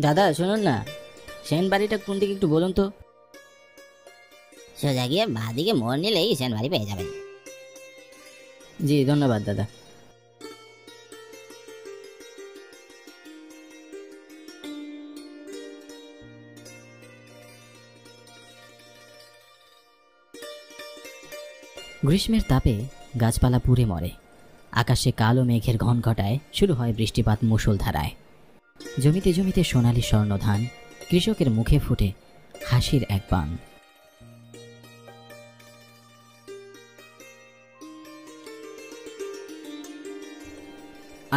দাদা শুনুন না, সেন বাড়িটা কোন দিকে একটু বলুন তো। সোজা গিয়ে বাঁদিকে মোড় নিলেই সেন বাড়ি পেয়ে যাবেন। জি ধন্যবাদ দাদা। গ্রীষ্মের তাপে গাছপালা পুড়ে মরে, আকাশে কালো মেঘের ঘন ঘটায় শুরু হয় বৃষ্টিপাত মুষলধারায়। জমিতে জমিতে সোনালি স্বর্ণধান, কৃষকের মুখে ফুটে হাসির এক বাণ।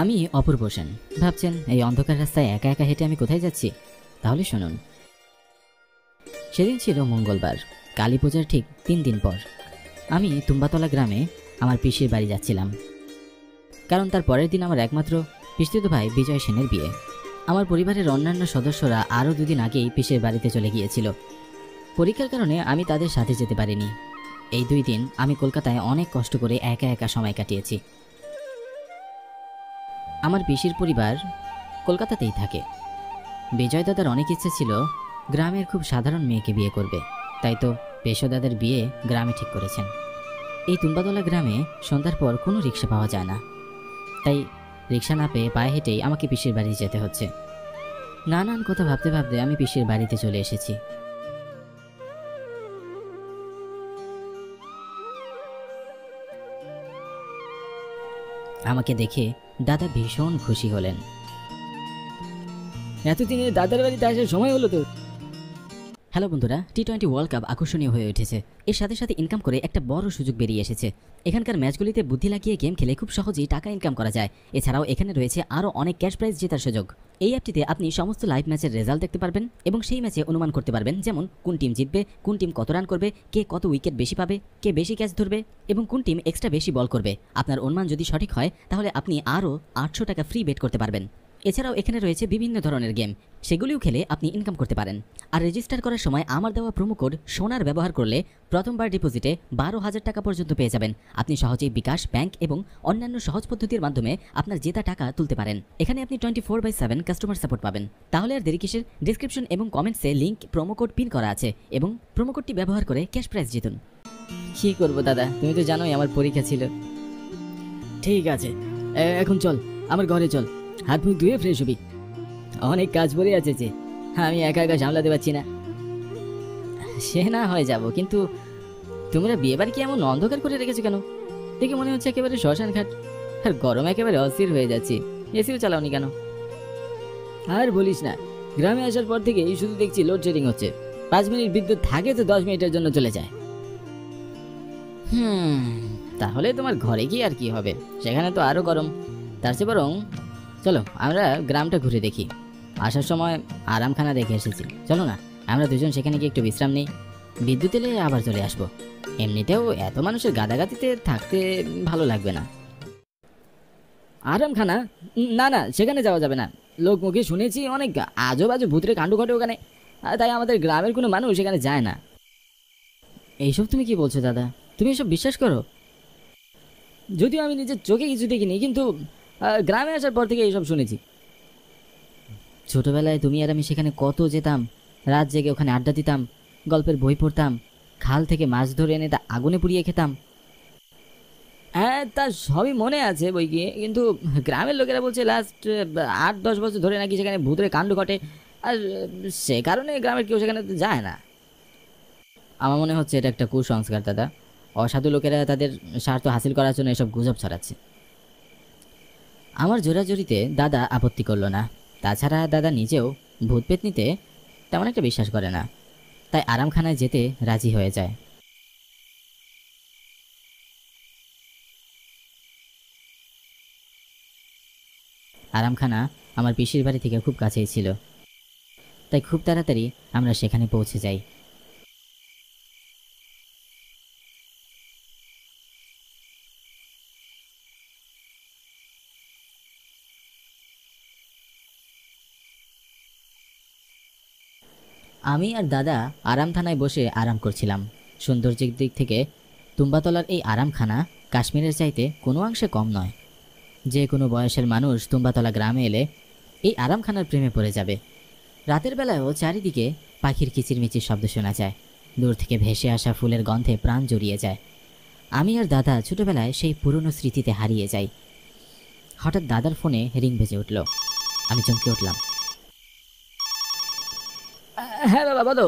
আমি অপূর্ব সেন। ভাবছেন এই অন্ধকার রাস্তায় একা একা হেঁটে আমি কোথায় যাচ্ছি? তাহলে শুনুন। সেদিন ছিল মঙ্গলবার, কালী পূজার ঠিক 3 দিন পর। আমি তুম্বাতলা গ্রামে আমার পিসির বাড়ি যাচ্ছিলাম, কারণ তার পরের দিন আমার একমাত্র পিসতুতো ভাই বিজয় সেনের বিয়ে। আমার পরিবারের অন্যান্য সদস্যরা আরও 2 দিন আগেই পিসের বাড়িতে চলে গিয়েছিল। পরীক্ষার কারণে আমি তাদের সাথে যেতে পারিনি। এই 2 দিন আমি কলকাতায় অনেক কষ্ট করে একা একা সময় কাটিয়েছি। আমার পিসির পরিবার কলকাতাতেই থাকে। বিজয় দাদার অনেক ইচ্ছে ছিল গ্রামের খুব সাধারণ মেয়েকে বিয়ে করবে, তাই তো পেশোদাদের বিয়ে গ্রামে ঠিক করেছেন। এই তুম্বাতলা গ্রামে সন্ধ্যার পর কোনো রিক্সা পাওয়া যায় না, তাই রিক্সা না পেয়ে পায়ে হেঁটেই আমাকে পিসির বাড়ি যেতে হচ্ছে। নানান কথা ভাবতে ভাবতে আমি পিসির বাড়িতে চলে এসেছি। আমাকে দেখে দাদা ভীষণ খুশি হলেন। এতদিনে দাদার বাড়িতে আসার সময় হলো তো। হ্যালো বন্ধুরা, টি20 ওয়ার্ল্ড কাপ আকর্ষণীয় হয়ে উঠেছে। এর সাথে সাথে ইনকাম করে একটা বড় সুযোগ বেরিয়ে এসেছে। এখানকার ম্যাচগুলিতে বুদ্ধি লাগিয়ে গেম খেলে খুব সহজেই টাকা ইনকাম করা যায়। এছাড়াও এখানে রয়েছে আরও অনেক ক্যাশ প্রাইজ জেতার সুযোগ। এই অ্যাপটিতে আপনি সমস্ত লাইভ ম্যাচের রেজাল্ট দেখতে পারবেন এবং সেই ম্যাচে অনুমান করতে পারবেন, যেমন কোন টিম জিতবে, কোন টিম কত রান করবে, কে কত উইকেট বেশি পাবে, কে বেশি ক্যাচ ধরবে এবং কোন টিম এক্সট্রা বেশি বল করবে। আপনার অনুমান যদি সঠিক হয় তাহলে আপনি আরও 800 টাকা ফ্রি বেট করতে পারবেন। এছাড়াও এখানে রয়েছে বিভিন্ন ধরনের গেম, সেগুলিও খেলে আপনি ইনকাম করতে পারেন। আর রেজিস্টার করার সময় আমার দেওয়া প্রোমো কোড সোনার ব্যবহার করলে প্রথমবার ডিপোজিটে 12,000 টাকা পর্যন্ত পেয়ে যাবেন। আপনি সহজেই বিকাশ, ব্যাংক এবং অন্যান্য সহজ পদ্ধতির মাধ্যমে আপনার জেতা টাকা তুলতে পারেন। এখানে আপনি 24/7 কাস্টমার সাপোর্ট পাবেন। তাহলে আর দেরি কিসের? ডিসক্রিপশন এবং কমেন্টসে লিংক প্রোমো কোড পিন করা আছে এবং প্রোমো কোডটি ব্যবহার করে ক্যাশ প্রাইজ জিতুন। কী করবো দাদা, তুমি তো জানোই আমার পরীক্ষা ছিল। ঠিক আছে, এখন চল আমার ঘরে চল, হাত মুখ ধুয়ে ফ্রেশ হবি। অনেক কাজ পড়ে আছে যে, আমি একা একা সামলাতে পারছি না। সে না হয়ে যাব, কিন্তু তোমরা বিয়ে বাড়ি কি এমন অন্ধকার করে রেখেছো কেন? দেখে মনে হচ্ছে একেবারে শ্মশান ঘাট। আর গরম একেবারে অস্থির হয়ে যাচ্ছি, এসিও চালাওনি কেন? আর বলিস না, গ্রামে আসার পর থেকে এই শুধু দেখছি লোডশেডিং হচ্ছে। 5 মিনিট বিদ্যুৎ থাকে তো 10 মিনিটের জন্য চলে যায়। তাহলে তোমার ঘরে গিয়ে আর কি হবে, সেখানে তো আরো গরম। তার চেয়ে বরং চলো আমরা গ্রামটা ঘুরে দেখি। আসার সময় আরামখানা দেখে এসেছি, চলো না আমরা দুজন সেখানে গিয়ে একটু বিশ্রাম নিই। বিদ্যুৎ এলে আবার চলে আসবো। এমনিতেও এত মানুষের গাদাগাদিতে থাকতে ভালো লাগবে না। আরামখানা? না না, সেখানে যাওয়া যাবে না। লোক মুখে শুনেছি অনেক আজব আজব ভূতের কাণ্ড ঘটে ওখানে, তাই আমাদের গ্রামের কোনো মানুষ সেখানে যায় না। এইসব তুমি কি বলছো দাদা? তুমি এসব বিশ্বাস করো? যদিও আমি নিজের চোখে কিছু দেখিনি, কিন্তু গ্রামে আসার পর থেকে এইসব শুনেছি। ছোটবেলায় তুমি আর আমি সেখানে কত যেতাম, রাত জেগে ওখানে আড্ডা দিতাম, গল্পের বই পড়তাম, খাল থেকে মাছ ধরে এনে তা আগুনে পুড়িয়ে খেতাম। হ্যাঁ, তা সবই মনে আছে বই গিয়ে, কিন্তু গ্রামের লোকেরা বলছে লাস্ট 8-10 বছর ধরে নাকি সেখানে ভূতের কাণ্ড ঘটে, আর সে কারণে গ্রামের কেউ সেখানে যায় না। আমার মনে হচ্ছে এটা একটা কুসংস্কার দাদা। অসাধু লোকেরা তাদের স্বার্থ হাসিল করার জন্য এসব গুজব ছড়াচ্ছে। আমার জোরাজোরিতে দাদা আপত্তি করল না। তাছাড়া দাদা নিজেও ভূত পেতনিতে তেমন একটা বিশ্বাস করে না, তাই আরামখানায় যেতে রাজি হয়ে যায়। আরামখানা আমার পিসির বাড়ি থেকে খুব কাছেই ছিল, তাই খুব তাড়াতাড়ি আমরা সেখানে পৌঁছে যাই। আমি আর দাদা আরামখানায় বসে আরাম করছিলাম। সৌন্দর্যের দিক থেকে তুম্বাতলার এই আরামখানা কাশ্মীরের চাইতে কোনো অংশে কম নয়। যে কোনো বয়সের মানুষ তুম্বাতলা গ্রামে এলে এই আরামখানার প্রেমে পড়ে যাবে। রাতের বেলায়ও চারিদিকে পাখির কিচিরমিচির শব্দ শোনা যায়। দূর থেকে ভেসে আসা ফুলের গন্ধে প্রাণ জড়িয়ে যায়। আমি আর দাদা ছোটবেলায় সেই পুরনো স্মৃতিতে হারিয়ে যাই। হঠাৎ দাদার ফোনে রিং বেজে উঠল। আমি চমকে উঠলাম। হ্যাঁ বাবা বলো।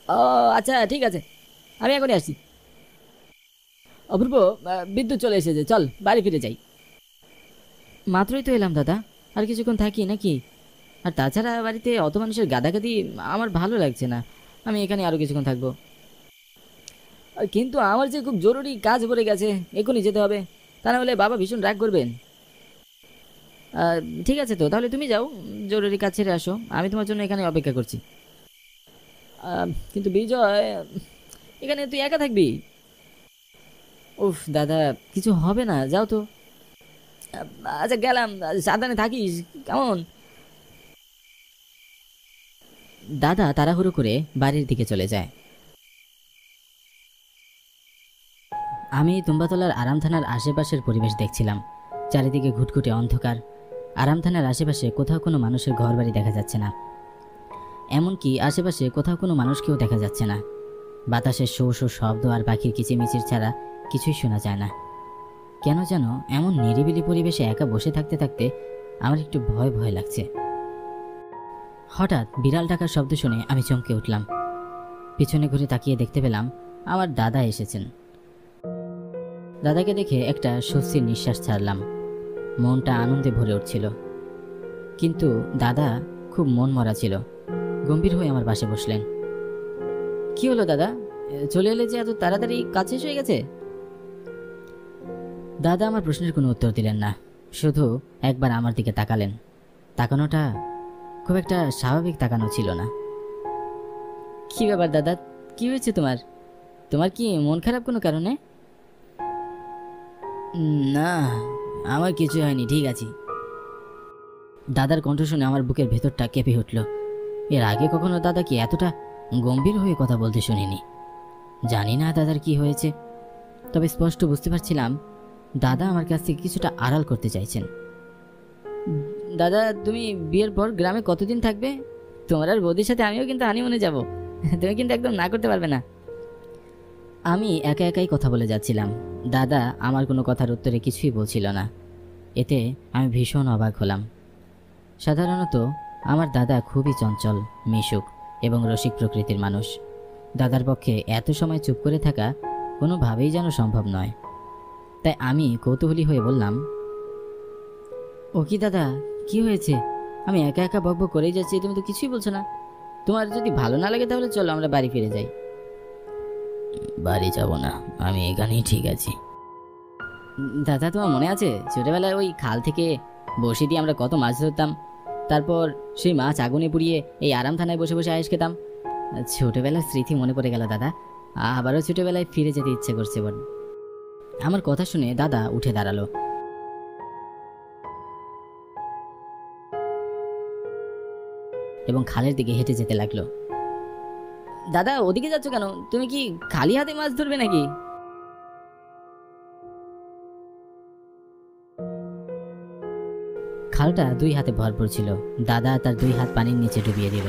ও আচ্ছা ঠিক আছে, আমি এখনই আসছি। অপূর্ব, বিদ্যুৎ চলে এসেছে, চল বাড়ি ফিরে যাই। মাত্রই তো এলাম দাদা, আর কিছুক্ষণ থাকি নাকি? আর তাছাড়া বাড়িতে অত মানুষের গাদাগাদি আমার ভালো লাগছে না, আমি এখানে আরও কিছুক্ষণ থাকবো। কিন্তু আমার যে খুব জরুরি কাজ পড়ে গেছে, এখনই যেতে হবে, তা না হলে বাবা ভীষণ রাগ করবেন। ঠিক আছে তো, তাহলে তুমি যাও, জরুরি কাজ ছেড়ে আসো, আমি তোমার জন্য এখানে অপেক্ষা করছি। কিন্তু বিজয়, এখানে তুই একা থাকবি? উফ দাদা, কিছু হবে না, যাও তো। আচ্ছা গেলাম, সাবধানে থাকিস কেমন? দাদা তাড়াহুড়ো করে বাড়ির দিকে চলে যায়। আমি তুম্বাতলার আরাম থানার আশেপাশের পরিবেশ দেখছিলাম। চারিদিকে ঘুটঘুটে অন্ধকার। আরাম থানার আশেপাশে কোথাও কোনো মানুষের ঘরবাড়ি দেখা যাচ্ছে না, এমনকি আশেপাশে কোথাও কোনো মানুষকেও দেখা যাচ্ছে না। বাতাসের শো শো শব্দ আর পাখির কিচিমিচির ছাড়া কিছুই শোনা যায় না। কেন যেন এমন নিরিবিলি পরিবেশে একা বসে থাকতে থাকতে আমার একটু ভয় ভয় লাগছে। হঠাৎ বিড়াল ডাকার শব্দ শুনে আমি চমকে উঠলাম। পিছনে ঘুরে তাকিয়ে দেখতে পেলাম আমার দাদা এসেছেন। দাদাকে দেখে একটা স্বস্তির নিঃশ্বাস ছাড়লাম। মনটা আনন্দে ভরে উঠছিল। কিন্তু দাদা খুব মন মরা ছিল। গম্ভীর হয়ে আমার পাশে বসলেন। কি হলো দাদা, চলে এলে যে এত তাড়াতাড়ি? কাজ শেষ হয়ে গেছে? দাদা আমার প্রশ্নের কোনো উত্তর দিলেন না, শুধু একবার আমার দিকে তাকালেন। তাকানোটা খুব একটা স্বাভাবিক তাকানো ছিল না। কি ব্যাপার দাদা, কি হয়েছে তোমার? তোমার কি মন খারাপ কোনো কারণে? না, আমার কিছু হয়নি, ঠিক আছি। দাদার কণ্ঠ শুনে আমার বুকের ভেতরটা কেঁপে উঠল। এর আগে কখনো দাদাকে এতটা গম্ভীর হয়ে কথা বলতে শুনিনি। জানি না দাদার কি হয়েছে, তবে স্পষ্ট বুঝতে পারছিলাম দাদা আমার কাছ থেকে কিছুটা আড়াল করতে চাইছেন। দাদা, তুমি বিয়ের পর গ্রামে কতদিন থাকবে? তোমার আর বৌদির সাথে আমিও কিন্তু হানিমুনে যাব, তুমি কিন্তু একদম না করতে পারবে না। আমি একা একাই কথা বলে যাচ্ছিলাম। দাদা আমার কোনো কথার উত্তরে কিছুই বলছিল না। এতে আমি ভীষণ অবাক হলাম। সাধারণত আমার দাদা খুবই চঞ্চল, মিশুক এবং রসিক প্রকৃতির মানুষ। দাদার পক্ষে এত সময় চুপ করে থাকা কোনোভাবেই যেন সম্ভব নয়। তাই আমি কৌতূহলী হয়ে বললাম, ও কি দাদা, কি হয়েছে? আমি একা একা বকবক করেই যাচ্ছি, তুমি তো কিছুই বলছো না। তোমার যদি ভালো না লাগে তাহলে চলো আমরা বাড়ি ফিরে যাই। বাড়ি যাব না, আমি এখানেই ঠিক আছি। দাদা, তোমার মনে আছে ছোটবেলায় ওই খাল থেকে বড়শি দিয়ে আমরা কত মাছ ধরতাম? তারপর সেই মাছ আগুনে পুড়িয়ে এই আরাম থানায় বসে বসে আয়েশ খেতাম। ছোটবেলার স্মৃতি মনে পড়ে গেল দাদা, আবারও ছোটবেলায় ফিরে যেতে ইচ্ছে করছে বল। আমার কথা শুনে দাদা উঠে দাঁড়ালো এবং খালের দিকে হেঁটে যেতে লাগলো। দাদা, ওদিকে যাচ্ছ কেন? তুমি কি খালি হাতে মাছ ধরবে নাকি? খালটা দুই হাতে ভরপুর ছিল। দাদা তার দুই হাত পানির নিচে ডুবিয়ে দিল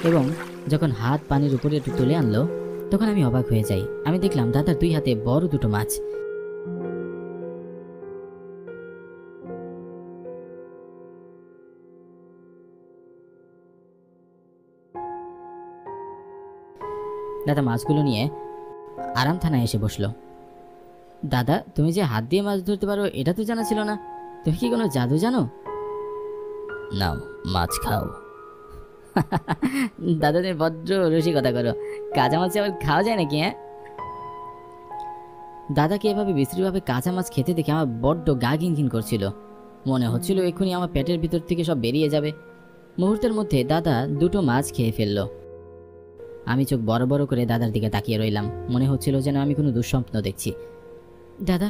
এবং যখন হাত পানির উপরে একটু তুলে আনলো তখন আমি অবাক হয়ে যাই। আমি দেখলাম দাদার দুই হাতে বড় দুটো মাছ। দাদা মাছগুলো নিয়ে আরাম থানায় এসে বসলো। দাদা, তুমি যে হাত দিয়ে মাছ ধরতে পারো এটা তো জানা ছিল না, তুমি কি কোনো জাদু জানো? নাও, মাছ খাও। দাদা, তুমি বড্র রসিকতা করো, কাঁচা মাছ আবার খাওয়া যায় নাকি? হ্যাঁ, দাদাকে এভাবে বিশ্রীভাবে কাঁচা মাছ খেতে দেখে আমার বড্ড গা ঘিনঘিন করছিল। মনে হচ্ছিল এক্ষুনি আমার পেটের ভিতর থেকে সব বেরিয়ে যাবে। মুহূর্তের মধ্যে দাদা দুটো মাছ খেয়ে ফেললো। আমি চোখ বড় বড় করে দাদার দিকে তাকিয়ে রইলাম। মনে হচ্ছিল যেন আমি কোনো দুঃস্বপ্ন দেখছি। দাদা,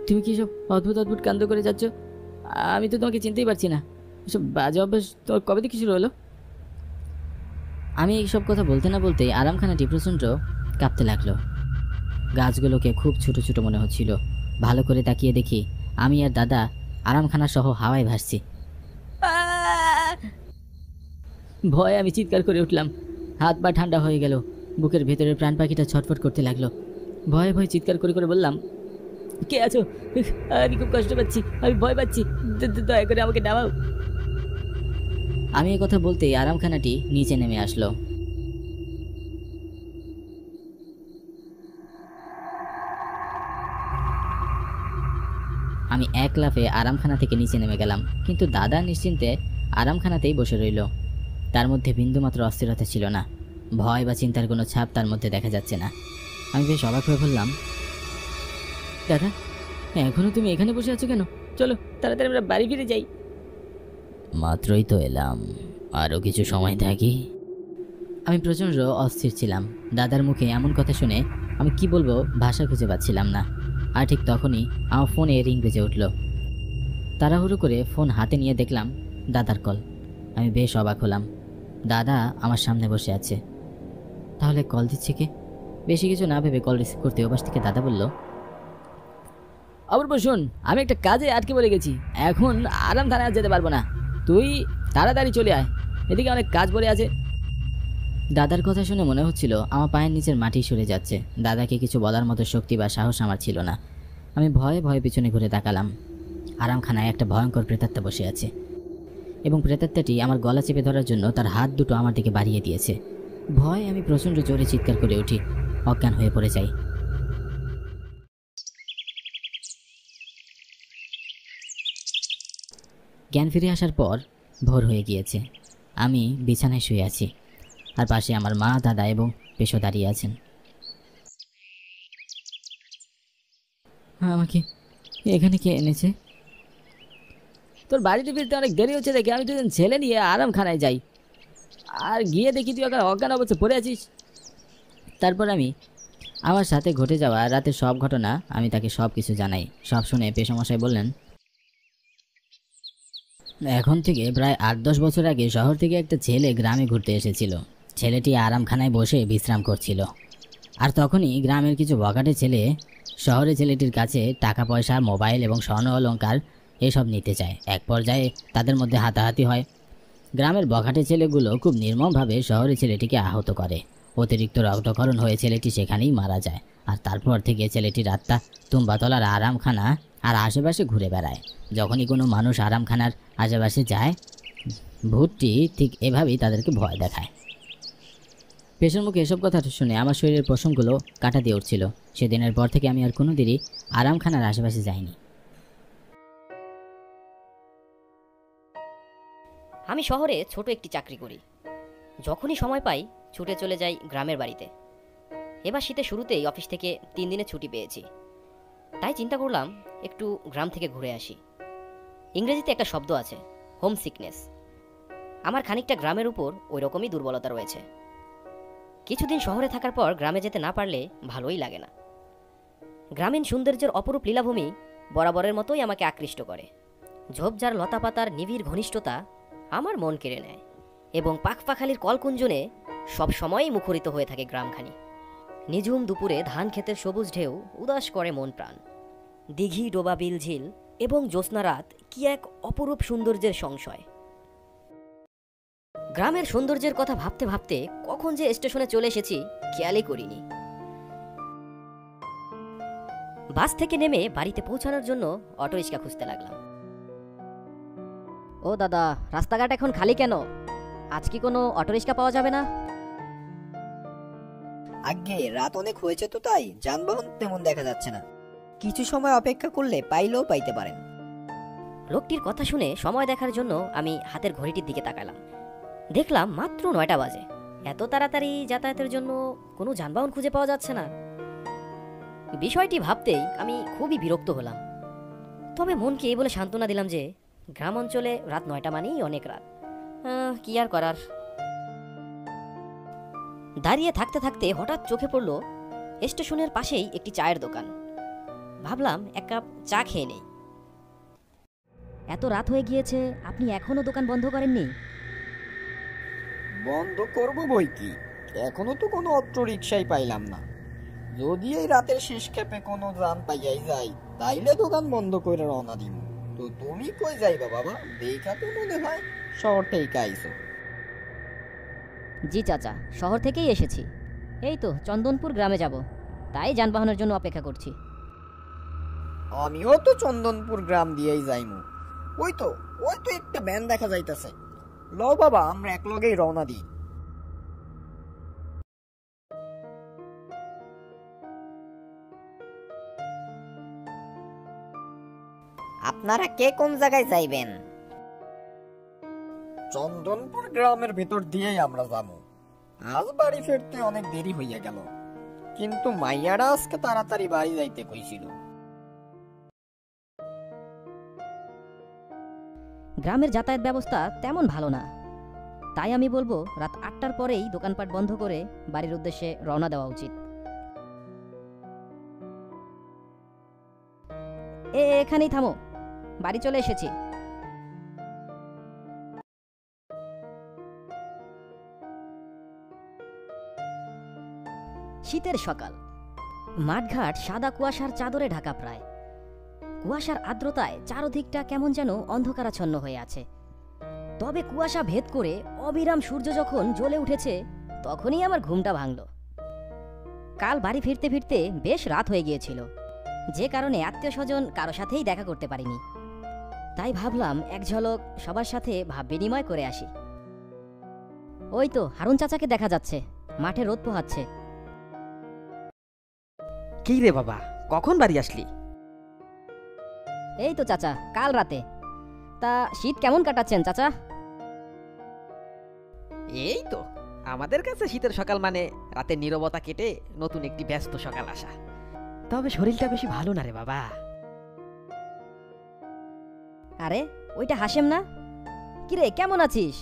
তুমি কি সব অদ্ভুত অদ্ভুত কাণ্ড করে যাচ্ছ? আমি তো তোমাকে চিনতেই পারছি না। এসব বাজে অভ্যাস তোমার কবে থেকে শুরু হলো? আমি এইসব কথা বলতে না বলতেই আরামখানাটি প্রচণ্ড কাঁপতে লাগলো। গাছগুলোকে খুব ছোট ছোট মনে হচ্ছিল। ভালো করে তাকিয়ে দেখি আমি আর দাদা আরামখানা সহ হাওয়ায় ভাসছি। ভয়ে আমি চিৎকার করে উঠলাম। হাত পা ঠান্ডা হয়ে গেল, বুকের ভেতরের প্রাণ পাখিটা ছটফট করতে লাগলো। ভয়ে ভয়ে চিৎকার করে করে বললাম, কে আছো? আমি খুব কষ্ট পাচ্ছি, আমি ভয় পাচ্ছি, দয়া করে আমাকে নামাও। আমি কথা বলতেই আরামখানাটি নিচে নেমে আসলো। আমি এক লাফে আরামখানা থেকে নিচে নেমে গেলাম, কিন্তু দাদা নিশ্চিন্তে আরামখানাতেই বসে রইল। তার মধ্যে বিন্দুমাত্র অস্থিরতা ছিল না, ভয় বা চিন্তার কোনো ছাপ তার মধ্যে দেখা যাচ্ছে না। আমি বেশ অবাক হয়ে বললাম, দাদা এখনো তুমি এখানে বসে আছো কেন? চলো তাড়াতাড়ি আমরা বাড়ি ফিরে যাই। মাত্রই তো এলাম, আরও কিছু সময় থাকি। আমি প্রচণ্ড অস্থির ছিলাম। দাদার মুখে এমন কথা শুনে আমি কি বলবো ভাষা খুঁজে পাচ্ছিলাম না। আর ঠিক তখনই আমার ফোনে রিং বেজে উঠল। তাড়াহুড়ো করে ফোন হাতে নিয়ে দেখলাম দাদার কল। আমি বেশ অবাক হলাম, দাদা আমার সামনে বসে আছে। তাহলে কল দিচ্ছে কে? বেশি কিছু না ভেবে কল রিসিভ করতে ওপাশ থেকে দাদা বলল, অপূর্ব শোন, আমি একটা কাজে আটকে পড়ে গেছি, এখন আরাম থানায় আর যেতে পারবো না, তুই তাড়াতাড়ি চলে আয়, এদিকে অনেক কাজ পড়ে আছে। দাদার কথা শুনে মনে হচ্ছিল আমার পায়ের নিচের মাটি সরে যাচ্ছে। দাদাকে কিছু বলার মতো শক্তি বা সাহস আমার ছিল না। আমি ভয়ে ভয়ে পিছনে ঘুরে তাকালাম। আরামখানায় একটা ভয়ঙ্কর প্রেতাত্মা বসে আছে, এবং প্রেতাত্মাটি আমার গলা চেপে ধরার জন্য তার হাত দুটো আমার দিকে বাড়িয়ে দিয়েছে। ভয়ে আমি প্রচণ্ড জোরে চিৎকার করে উঠি, অজ্ঞান হয়ে পড়ে যাই। জ্ঞান ফিরে আসার পর ভোর হয়ে গিয়েছে। আমি বিছানায় শুয়ে আছি, আর পাশে আমার মা, দাদা এবং পেশো দাঁড়িয়ে আছেন। আমাকে এখানে কে এনেছে? তোর বাড়িতে ফিরতে অনেক দেরি হচ্ছে দেখে আমি দুজন ছেলে নিয়ে আরামখানায় যাই, আর গিয়ে দেখি তুই ওখানে অজ্ঞান অবস্থা পড়ে আছিস। তারপর আমি আমার সাথে ঘটে যাওয়া রাতের সব ঘটনা আমি তাকে সব কিছু জানাই। সব শুনে পেশামশাই বললেন, এখন থেকে প্রায় 8-10 বছর আগে শহর থেকে একটা ছেলে গ্রামে ঘুরতে এসেছিল। ছেলেটি আরামখানায় বসে বিশ্রাম করছিল, আর তখনই গ্রামের কিছু বখাটে ছেলে শহরে ছেলেটির কাছে টাকা পয়সা, মোবাইল এবং স্বর্ণ অলংকার এসব নিতে চায়। এক পর্যায়ে তাদের মধ্যে হাতাহাতি হয়। গ্রামের বখাটে ছেলেগুলো খুব নির্মমভাবে শহরে ছেলেটিকে আহত করে। অতিরিক্ত রক্তক্ষরণ হয়ে ছেলেটি সেখানেই মারা যায়। আর তারপর থেকে ছেলেটির আত্মা তুম্বাতলার আরামখানা আর আশেপাশে ঘুরে বেড়ায়। যখনই কোনো মানুষ আরামখানার আশেপাশে যায়, ভূতটি ঠিক এভাবেই তাদেরকে ভয় দেখায়। পেশার মুখে এসব কথা শুনে আমার শরীরের পশমগুলো কাটা দিয়ে উঠছিল। সেদিনের পর থেকে আমি আর কোনোদিনই আরামখানার আশেপাশে যাইনি। আমি শহরে ছোট একটি চাকরি করি। যখনই সময় পাই ছুটে চলে যাই গ্রামের বাড়িতে। এবার শীতের শুরুতেই অফিস থেকে 3 দিনের ছুটি পেয়েছি, তাই চিন্তা করলাম একটু গ্রাম থেকে ঘুরে আসি। ইংরেজিতে একটা শব্দ আছে, হোম সিকনেস। আমার খানিকটা গ্রামের উপর ওই রকমই দুর্বলতা রয়েছে। কিছুদিন শহরে থাকার পর গ্রামে যেতে না পারলে ভালোই লাগে না। গ্রামীণ সৌন্দর্যের অপরূপ লীলাভূমি বরাবরের মতোই আমাকে আকৃষ্ট করে। ঝোপঝাড় লতাপাতার নিবিড় ঘনিষ্ঠতা আমার মন কেড়ে নেয়, এবং পাখপাখালির কলকুঞ্জনে সবসময়ই মুখরিত হয়ে থাকে গ্রামখানি। নিঝুম দুপুরে ধান ক্ষেতের সবুজ ঢেউ উদাস করে মন প্রাণ। দিঘি, ডোবা, বিল, ঝিল এবং জ্যোৎস্না রাত কি এক অপরূপ সৌন্দর্যের সংশয়। গ্রামের সৌন্দর্যের কথা ভাবতে ভাবতে কখন যে স্টেশনে চলে এসেছি খেয়ালই করিনি। বাস থেকে নেমে বাড়িতে পৌঁছানোর জন্য অটোরিক্সা খুঁজতে লাগলাম। ও দাদা, রাস্তাঘাট এখন খালি কেন? আজ কি কোনো অটোরিক্সা পাওয়া যাবে না? আগে রাত অনেক হয়েছে তো, তাই যানবাহন তেমন দেখা যাচ্ছে না। কিছু সময় অপেক্ষা করলে পাইলেও পাইতে পারেন। লোকটির কথা শুনে সময় দেখার জন্য আমি হাতের ঘড়িটির দিকে তাকালাম। দেখলাম মাত্র 9টা বাজে। এত তাড়াতাড়ি যাতায়াতের জন্য কোনো যানবাহন খুঁজে পাওয়া যাচ্ছে না। বিষয়টি ভাবতেই আমি খুবই বিরক্ত হলাম। তবে মনকে এই বলে সান্ত্বনা দিলাম যে গ্রাম অঞ্চলে রাত 9টা মানেই অনেক রাত। কি আর করার। দাঁড়িয়ে থাকতে থাকতে হঠাৎ চোখে পড়ল স্টেশনের পাশেই একটি চায়ের দোকান। ভাবলাম এক কাপ চা খেয়ে নেই। এত রাত হয়ে গিয়েছে, আপনি এখনো দোকান বন্ধ করেননি? বন্ধ করব বই কি, এখনো তো কোনো অটো রিক্সাই পাইলাম না। যদি এই রাতের শেষ ক্ষেপে কোনো যান পাইয়াই যাই, তাইলে দোকান বন্ধ করে রওনা দিব। তো তুমি কই যাইবা বাবা? দেখা তো মনে হয় শহর থেকে আইছো। জি চাচা, শহর থেকেই এসেছি। এই তো চন্দনপুর গ্রামে যাব, তাই যানবাহনের জন্য অপেক্ষা করছি। আমিও তো চন্দনপুর গ্রাম দিয়েই যাইমু। ওই তো একটা ভ্যান দেখা যাইতাছে। লও বাবা, আমরা একলগেই রওনা দিই। আপনারা কে কোন জায়গায় যাইবেন? চন্দনপুর গ্রামের ভিতর দিয়েই আমরা যাবো। আজ বাড়ি ফিরতে অনেক দেরি হইয়া গেল, কিন্তু মাইয়ারা আজকে তাড়াতাড়ি বাড়ি যাইতে কইছিল। গ্রামের যাতায়াত ব্যবস্থা তেমন ভালো না, তাই আমি বলবো রাত 8টার পরেই দোকানপাট বন্ধ করে বাড়ির উদ্দেশ্যে রওনা দেওয়া উচিত। এখানেই থামো, বাড়ি চলে এসেছি। শীতের সকাল, মাঠঘাট সাদা কুয়াশার চাদরে ঢাকা প্রায়। কুয়াশার আর্দ্রতায় চারদিকটা কেমন যেন অন্ধকারাচ্ছন্ন হয়ে আছে। তবে কুয়াশা ভেদ করে অবিরাম সূর্য যখন জ্বলে উঠেছে, তখনই আমার ঘুমটা ভাঙল। কাল বাড়ি ফিরতে ফিরতে বেশ রাত হয়ে গিয়েছিল, যে কারণে আত্মীয় স্বজন কারো সাথেই দেখা করতে পারিনি। তাই ভাবলাম এক ঝলক সবার সাথে ভাব বিনিময় করে আসি। ওই তো হারুন চাচাকে দেখা যাচ্ছে, মাঠে রোদ পোহাচ্ছে। কি রে বাবা, কখন বাড়ি আসলি? এই তো চাচা, কাল রাতে। তা শীত কেমন কাটাচ্ছেন চাচা? এই তো, আমাদের কাছে শীতের সকাল মানে রাতের নীরবতা কেটে নতুন একটি ব্যস্ত সকাল আসা। তবে শরীরটা বেশি ভালো না রে বাবা। আরে ওইটা হাসেম না? কিরে কেমন আছিস?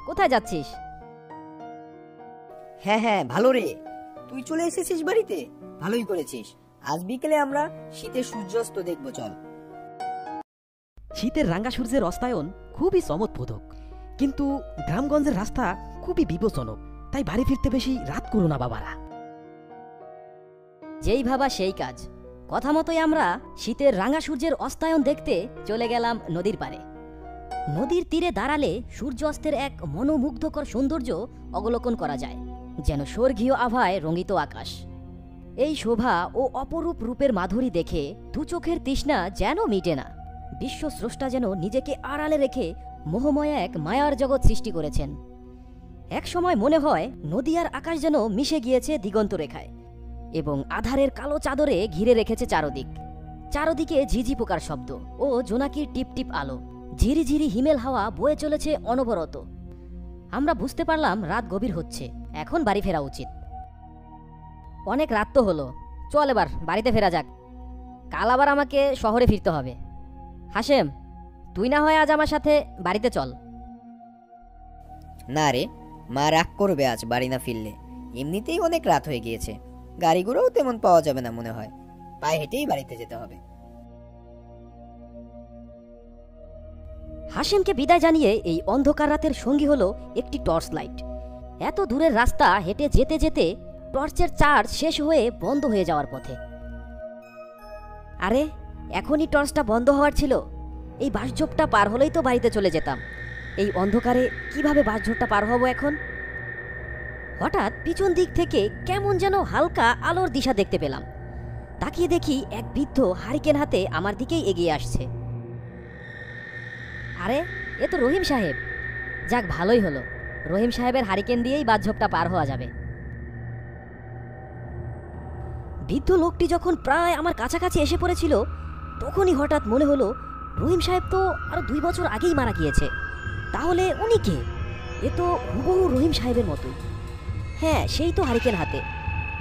কোথায় যাচ্ছিস? হ্যাঁ, ভালো রে। তুই চলে এসেছিস বাড়িতে, ভালোই করেছিস। আজ বিকেলে আমরা শীতের সূর্যাস্ত দেখবো, চল। শীতের রাঙ্গা সূর্যের অস্তায়ন খুবই চমৎবোধক, কিন্তু গ্রামগঞ্জের রাস্তা খুবই বিপজ্জনক, তাই বাড়ি ফিরতে বেশি রাত করো না বাবারা। যেই ভাবা সেই কাজ। কথা মতোই আমরা শীতের রাঙা সূর্যের অস্তায়ন দেখতে চলে গেলাম নদীর পাড়ে। নদীর তীরে দাঁড়ালে সূর্য অস্তের এক মনোমুগ্ধকর সৌন্দর্য অবলোকন করা যায়, যেন স্বর্গীয় আভায় রঙিত আকাশ। এই শোভা ও অপরূপ রূপের মাধুরী দেখে দু চোখের তৃষ্ণা যেন মিটে না। বিশ্ব স্রষ্টা যেন নিজেকে আড়ালে রেখে মোহময় এক মায়ার জগৎ সৃষ্টি করেছেন। এক সময় মনে হয় নদী আর আকাশ যেন মিশে গিয়েছে দিগন্ত রেখায়, এবং আধারের কালো চাদরে ঘিরে রেখেছে চারদিকে ঝিঝি পোকার শব্দ ও জোনাকির টিপ টিপ আলো। ঝিরিঝিরি হিমেল হাওয়া বয়ে চলেছে অনবরত। আমরা বুঝতে পারলাম রাত গভীর হচ্ছে, এখন বাড়ি ফেরা উচিত। অনেক রাত তো হলো, চল এবার বাড়িতে ফেরা যাক। কাল আবার আমাকে শহরে ফিরতে হবে। হাসেম, তুই না হয় আজ আমার সাথে বাড়িতে চল। না রে, মা রাগ করবে আজ বাড়ি না ফিরলে। এমনিতেই অনেক রাত হয়ে গিয়েছে, গাড়িগুলোও তেমন পাওয়া যাবে না মনে হয়। পায়ে হেঁটেই বাড়িতে যেতে হবে। হাসেমকে বিদায় জানিয়ে এই অন্ধকার রাতের সঙ্গী হলো একটি টর্চ লাইট। এত দূরের রাস্তা হেঁটে যেতে যেতে টর্চের চার্জ শেষ হয়ে বন্ধ হয়ে যাওয়ার পথে। আরে এখনই টর্চটা বন্ধ হওয়ার ছিল। এই বাঁশঝোপটা পার হলেই তো বাড়িতে চলে যেতাম। এই অন্ধকারে কিভাবে বাঁশঝোপটা পার হব এখন? হঠাৎ পিছন দিক থেকে কেমন যেন হালকা আলোর দিশা দেখতে পেলাম। তাকিয়ে দেখি এক বৃদ্ধ হারিকেন হাতে আমার দিকেই এগিয়ে আসছে। আরে এ তো রহিম সাহেব। যাক, ভালোই হলো, রহিম সাহেবের হারিকেন দিয়েই বাঁশঝোপটা পার হওয়া যাবে। বৃদ্ধ লোকটি যখন প্রায় আমার কাছাকাছি এসে পড়েছিল, তখনই হঠাৎ মনে হলো রহিম সাহেব তো আরো 2 বছর আগেই মারা গিয়েছে। তাহলে উনি কে? এ তো হুবহু রহিম সাহেবের মতোই। হ্যাঁ, সেই তো হারিকেন হাতে,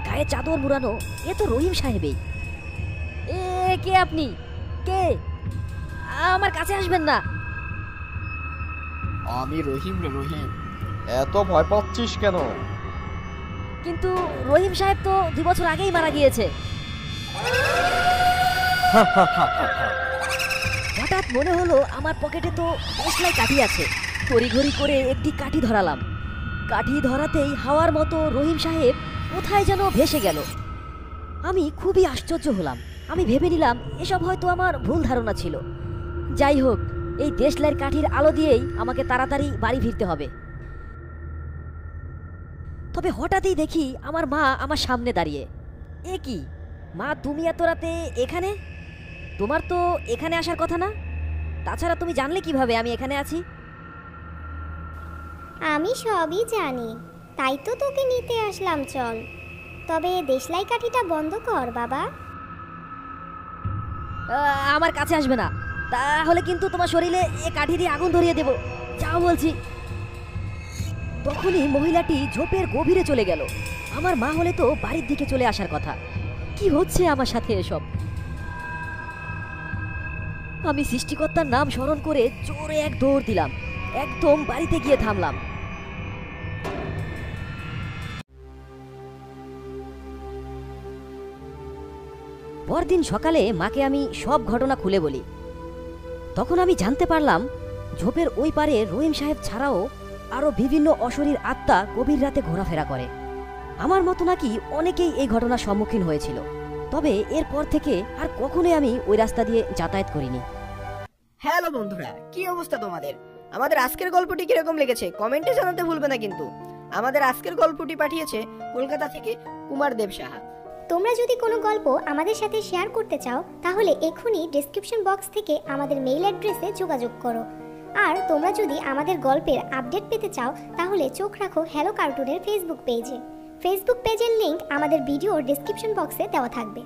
গায়ে চাদর মুড়ানো, এ তো রহিম সাহেবই। কে আপনি? কে? আমার কাছে আসবেন না। আমি রহিম রে রহিম, এত ভয় পাচ্ছিস কেন? কিন্তু রহিম সাহেব তো 2 বছর আগেই মারা গিয়েছে। হঠাৎ মনে হলো আমার পকেটে তো দেশলাই কাঠি আছে। তড়িঘড়ি করে একটি কাঠি ধরালাম। কাঠি ধরাতেই হাওয়ার মতো রহিম সাহেব কোথায় যেন ভেসে গেল। আমি খুবই আশ্চর্য হলাম। আমি ভেবে নিলাম এসব হয়তো আমার ভুল ধারণা ছিল। যাই হোক, এই দেশলাইয়ের কাঠির আলো দিয়েই আমাকে তাড়াতাড়ি বাড়ি ফিরতে হবে। তবে হঠাৎই দেখি আমার মা আমার সামনে দাঁড়িয়ে। এ কি মা, তুমি এত রাতে এখানে? তোমার তো এখানে আসার কথা না। তাছাড়া তুমি জানলে কিভাবে আমি এখানে আছি? আমি সবই জানি, তাই তো তোকে নিতে আসলাম। চল, তবে দেশলাই কাঠিটা বন্ধ কর বাবা। আমার কাছে আসবে না, তাহলে কিন্তু তোমার শরীরে এ কাঠি দিয়ে আগুন ধরিয়ে দেব। যাও বলছি। তখনই মহিলাটি ঝোপের গভীরে চলে গেল। আমার মা হলে তো বাড়ির দিকে চলে আসার কথা। কি হচ্ছে আমার সাথে এসব? আমি সৃষ্টিকর্তার নাম স্মরণ করে জোরে এক দৌড় দিলাম। একদম বাড়িতে গিয়ে থামলাম। পরদিন সকালে মাকে আমি সব ঘটনা খুলে বলি। তখন আমি জানতে পারলাম ঝোপের ওই পারে রহিম সাহেব ছাড়াও আরও বিভিন্ন অশরীর আত্মা গভীর রাতে ঘোরাফেরা করে। আমার মতো নাকি অনেকেই এই ঘটনার সম্মুখীন হয়েছিল। তবে এরপর থেকে আর কখনোই আমি ওই রাস্তা দিয়ে যাতায়াত করিনি। হ্যালো বন্ধুরা, কি অবস্থা তোমাদের? আমাদের আজকের গল্পটি কিরকম লেগেছে কমেন্টে জানাতে ভুলবে না কিন্তু। আমাদের আজকের গল্পটি পাঠিয়েছে কলকাতা থেকে কুমার দেব সাহা। তোমরা যদি কোনো গল্প আমাদের সাথে শেয়ার করতে চাও তাহলে এখনই ডেসক্রিপশন বক্স থেকে আমাদের মেইল অ্যাড্রেসে যোগাযোগ করো। আর তোমরা যদি আমাদের গল্পের আপডেট পেতে চাও তাহলে চোখ রাখো হ্যালো কার্টুনের ফেসবুক পেজে। ফেসবুক পেজের লিংক আমাদের ভিডিওর ডেসক্রিপশন বক্সে দেওয়া থাকবে।